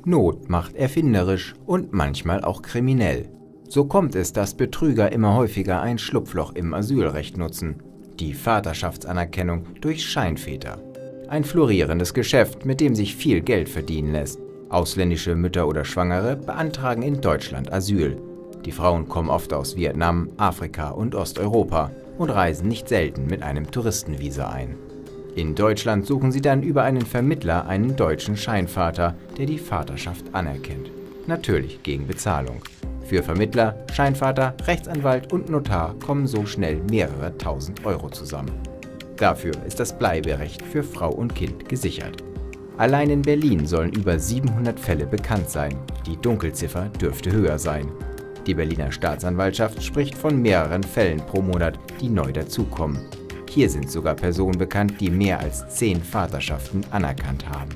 Not macht erfinderisch und manchmal auch kriminell. So kommt es, dass Betrüger immer häufiger ein Schlupfloch im Asylrecht nutzen: die Vaterschaftsanerkennung durch Scheinväter. Ein florierendes Geschäft, mit dem sich viel Geld verdienen lässt. Ausländische Mütter oder Schwangere beantragen in Deutschland Asyl. Die Frauen kommen oft aus Vietnam, Afrika und Osteuropa und reisen nicht selten mit einem Touristenvisa ein. In Deutschland suchen sie dann über einen Vermittler einen deutschen Scheinvater, der die Vaterschaft anerkennt. Natürlich gegen Bezahlung. Für Vermittler, Scheinvater, Rechtsanwalt und Notar kommen so schnell mehrere tausend Euro zusammen. Dafür ist das Bleiberecht für Frau und Kind gesichert. Allein in Berlin sollen über 700 Fälle bekannt sein. Die Dunkelziffer dürfte höher sein. Die Berliner Staatsanwaltschaft spricht von mehreren Fällen pro Monat, die neu dazukommen. Hier sind sogar Personen bekannt, die mehr als 10 Vaterschaften anerkannt haben.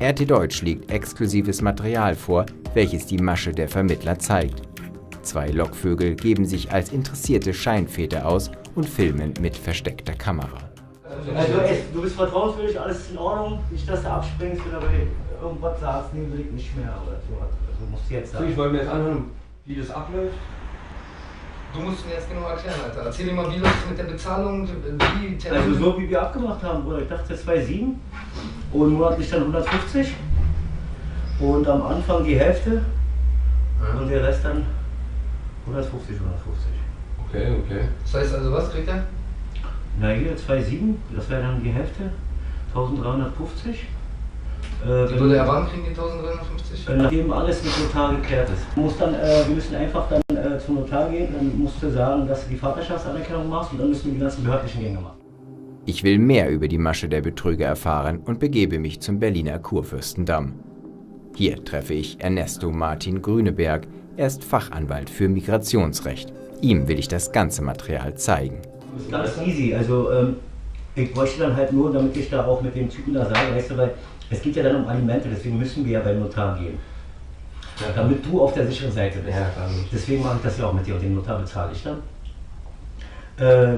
RT Deutsch liegt exklusives Material vor, welches die Masche der Vermittler zeigt. 2 Lockvögel geben sich als interessierte Scheinväter aus und filmen mit versteckter Kamera. Also du bist vertrauenswürdig, alles ist in Ordnung, nicht dass du abspringst oder irgendwas sagst, nee, will ich nicht mehr oder so. Also musst du jetzt sagen. Ich wollte mir jetzt anhören, wie das abläuft. Du musst mir jetzt genau erklären, Alter. Erzähl mir mal, wie läuft es mit der Bezahlung, wie Termin? Also so wie wir abgemacht haben, Bruder. Ich dachte 2,7 und monatlich dann 150 und am Anfang die Hälfte und der Rest dann 150, 150. Okay. Das heißt also, was kriegt er? Na hier 2,7, das wäre dann die Hälfte, 1350. Die würde er wann kriegen, die 1350? Nachdem alles mit Notar geklärt ist. Wir müssen einfach dann zum Notar gehen, dann musst du sagen, dass du die Vaterschaftsanerkennung machst und dann müssen wir die ganzen behördlichen Gänge machen. Ich will mehr über die Masche der Betrüger erfahren und begebe mich zum Berliner Kurfürstendamm. Hier treffe ich Ernesto Martin Grüneberg. Er ist Fachanwalt für Migrationsrecht. Ihm will ich das ganze Material zeigen. Das ist ganz easy. Also ich bräuchte dann halt nur, damit ich da auch mit dem Typen da sage, weißt du, weil es geht ja dann um Alimente, deswegen müssen wir ja beim Notar gehen. Ja, damit du auf der sicheren Seite bist. Ja, deswegen mache ich das ja auch mit dir und den Notar bezahle ich dann.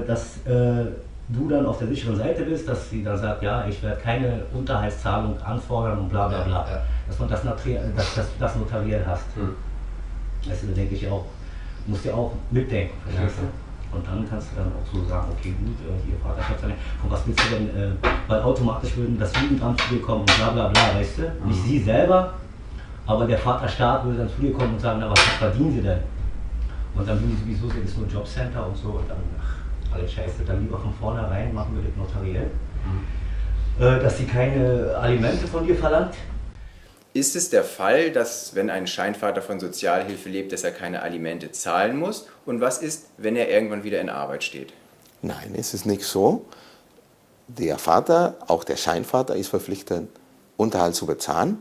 Dass du dann auf der sicheren Seite bist, dass sie dann sagt, ja, ich werde keine Unterhaltszahlung anfordern und bla bla bla. Ja. Dass man dass du das notariell hast. Das denke ich auch, musst du ja auch mitdenken, verstehst du? Und dann kannst du dann auch so sagen, okay gut, hier Vaterschaftsanerkennung, von was willst du denn, weil automatisch würden das Jugendamt zu dir kommen und bla bla bla, weißt du? Nicht sie selber, aber der Vaterstaat würde dann zu dir kommen und sagen, na was verdienen sie denn? Und dann würden sie sowieso, das ist nur Jobcenter und so und dann, ach, alle Scheiße, dann lieber von vornherein machen wir das notariell. Dass sie keine Alimente von dir verlangt. Ist es der Fall, dass, wenn ein Scheinvater von Sozialhilfe lebt, dass er keine Alimente zahlen muss? Und was ist, wenn er irgendwann wieder in Arbeit steht? Nein, es ist nicht so. Der Vater, auch der Scheinvater, ist verpflichtet, Unterhalt zu bezahlen.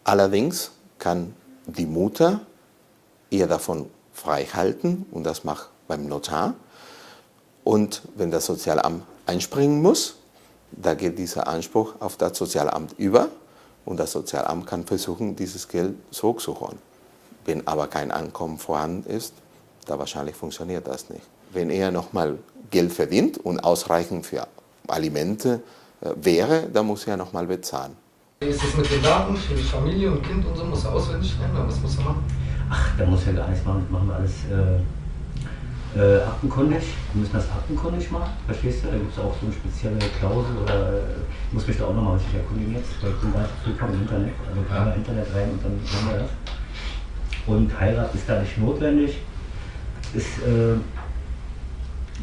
Allerdings kann die Mutter eher davon freihalten und das macht beim Notar. Und wenn das Sozialamt einspringen muss, da geht dieser Anspruch auf das Sozialamt über. Und das Sozialamt kann versuchen, dieses Geld zurückzuholen. Wenn aber kein Einkommen vorhanden ist, da wahrscheinlich funktioniert das nicht. Wenn er nochmal Geld verdient und ausreichend für Alimente wäre, dann muss er nochmal bezahlen. Wie ist es mit den Daten für die Familie und Kind und so? Muss er auswendig schreiben oder was muss er machen? Ach, da muss er gar nichts machen, das machen wir alles aktenkundig. Wir müssen das aktenkundig machen, verstehst du? Da gibt es auch so eine spezielle Klausel oder ich muss mich da auch nochmal richtig erkundigen jetzt, weil ich bin gar nicht viel vom Internet, also kann Internet rein und dann machen wir das. Und Heirat ist da nicht notwendig. Ist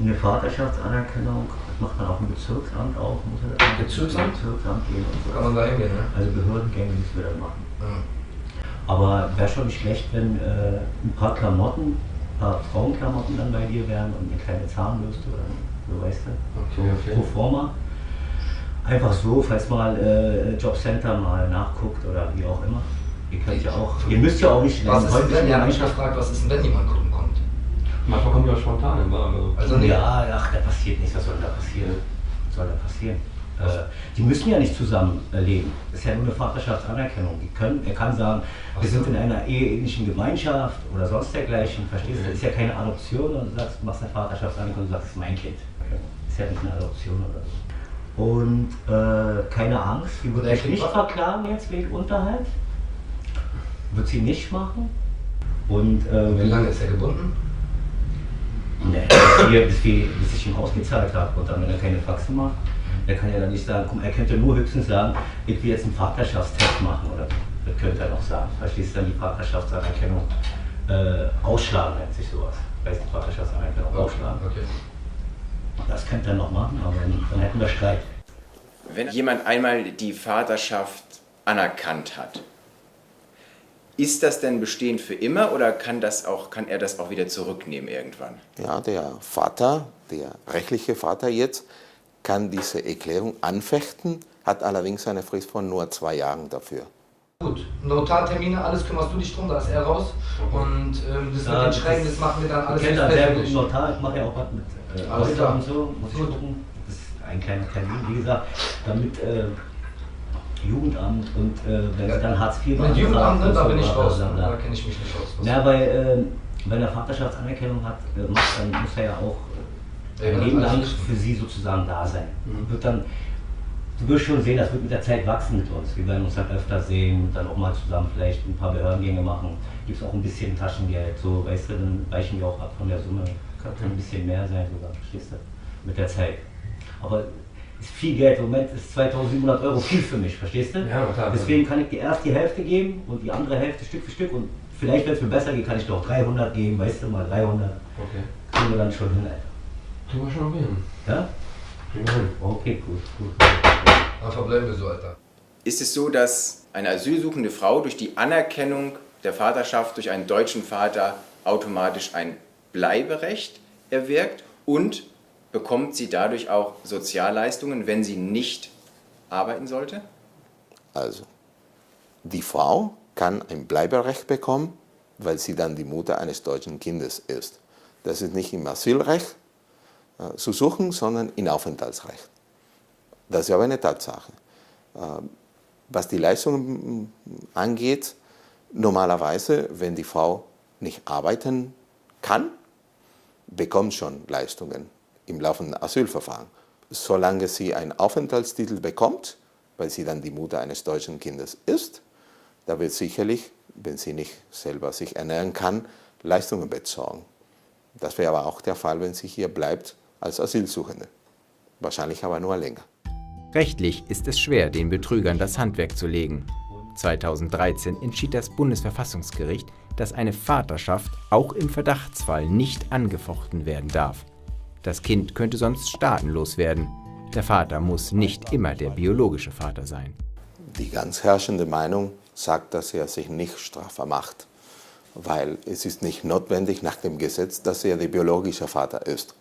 eine Vaterschaftsanerkennung, das macht man auch im Bezirksamt auch. Muss er das Bezirksamt gehen und so. Kann man da hingehen, ne? Also Behördengänge müssen wir dann machen. Aber wäre schon nicht schlecht, wenn ein paar Klamotten, ein paar Frauenklamotten dann bei dir wären und eine kleine Zahnbürste oder so, weißt du, so pro forma. Einfach so, falls mal Jobcenter mal nachguckt oder wie auch immer. Ihr könnt ja auch, ihr müsst ja auch nicht... Was ist denn, wenn ihr mich gefragt, was ist denn, wenn jemand gucken kommt? Manchmal kommt ja spontan im Wagen. Also nee. Ja, ach, da passiert nichts, was soll da passieren? Was soll da passieren? Die müssen ja nicht zusammen leben. Das ist ja nur eine Vaterschaftsanerkennung. Er kann sagen, wir sind in einer eheähnlichen Gemeinschaft oder sonst dergleichen. Verstehst du? Das ist ja keine Adoption und du sagst, du machst eine Vaterschaftsanerkennung und du sagst, das ist mein Kind. Das ist ja nicht eine Adoption oder so. Und keine Angst, sie wird mich nicht verklagen jetzt wegen Unterhalt. Wird sie nicht machen. Und, Wie lange ist er gebunden? Ne, bis ich ihm ausgezahlt habe. Und dann, wenn er keine Faxe macht, er kann ja dann nicht sagen, komm, er könnte nur höchstens sagen, ich will jetzt einen Vaterschaftstest machen. Oder das könnte er noch sagen. Verstehst du, dann die Vaterschaftsanerkennung ausschlagen, nennt sich sowas. Weißt du, Vaterschaftsanerkennung ausschlagen. Okay. Das könnte er noch machen, aber dann hätten wir Streit. Wenn jemand einmal die Vaterschaft anerkannt hat, ist das denn bestehend für immer oder kann er das auch wieder zurücknehmen irgendwann? Ja, der Vater, der rechtliche Vater jetzt, kann diese Erklärung anfechten, hat allerdings eine Frist von nur 2 Jahren dafür. Gut, Notartermine, alles kümmerst du dich drum, da ist er raus. Und das mit den Schreiben, das machen wir dann alles Ich kenne da sehr gut persönlich. Notar, ich mache ja auch was mit Alles Häusern klar. und so, muss ich gucken. Das ist ein kleiner Termin, wie gesagt, damit Jugendamt und wenn sie dann Hartz IV Mit Jugendamt, und da so, bin ich raus, bla, bla, bla. da kenne ich mich nicht aus. Ja, weil wenn er Vaterschaftsanerkennung hat, dann muss er ja auch ein Leben lang für sie sozusagen da sein. Wird dann, du wirst schon sehen, das wird mit der Zeit wachsen mit uns. Wir werden uns halt öfter sehen, dann auch mal zusammen vielleicht ein paar Behördengänge machen. Gibt es auch ein bisschen Taschengeld, so, weißt du, dann weichen wir auch ab von der Summe. Kann ein bisschen mehr sein sogar, verstehst du? Mit der Zeit. Aber ist viel Geld, im Moment ist 2.700 € viel für mich, verstehst du? Ja, klar. Deswegen kann ich dir erst die Hälfte geben und die andere Hälfte Stück für Stück und vielleicht, wenn es mir besser geht, kann ich dir auch 300 geben, weißt du, mal 300. Okay. Kriegen wir dann schon hin, Alter. Kriegen wir schon hin. Ja? Kriegen wir hin. Okay, gut. Dann verbleiben wir so, Alter. Ist es so, dass eine asylsuchende Frau durch die Anerkennung der Vaterschaft durch einen deutschen Vater automatisch ein Bleiberecht erwirkt und bekommt sie dadurch auch Sozialleistungen, wenn sie nicht arbeiten sollte? Also, die Frau kann ein Bleiberecht bekommen, weil sie dann die Mutter eines deutschen Kindes ist. Das ist nicht im Asylrecht zu suchen, sondern im Aufenthaltsrecht. Das ist aber eine Tatsache. Was die Leistungen angeht, normalerweise, wenn die Frau nicht arbeiten kann, bekommt schon Leistungen im laufenden Asylverfahren. Solange sie einen Aufenthaltstitel bekommt, weil sie dann die Mutter eines deutschen Kindes ist, da wird sicherlich, wenn sie nicht selber sich ernähren kann, Leistungen bezogen. Das wäre aber auch der Fall, wenn sie hier bleibt als Asylsuchende. Wahrscheinlich aber nur länger. Rechtlich ist es schwer, den Betrügern das Handwerk zu legen. 2013 entschied das Bundesverfassungsgericht, dass eine Vaterschaft auch im Verdachtsfall nicht angefochten werden darf. Das Kind könnte sonst staatenlos werden. Der Vater muss nicht immer der biologische Vater sein. Die ganz herrschende Meinung sagt, dass er sich nicht strafbar macht, weil es ist nicht notwendig nach dem Gesetz, dass er der biologische Vater ist.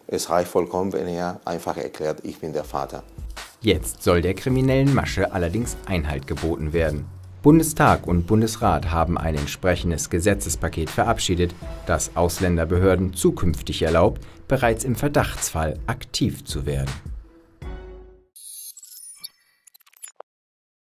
Es reicht vollkommen, wenn er einfach erklärt, ich bin der Vater. Jetzt soll der kriminellen Masche allerdings Einhalt geboten werden. Bundestag und Bundesrat haben ein entsprechendes Gesetzespaket verabschiedet, das Ausländerbehörden zukünftig erlaubt, bereits im Verdachtsfall aktiv zu werden.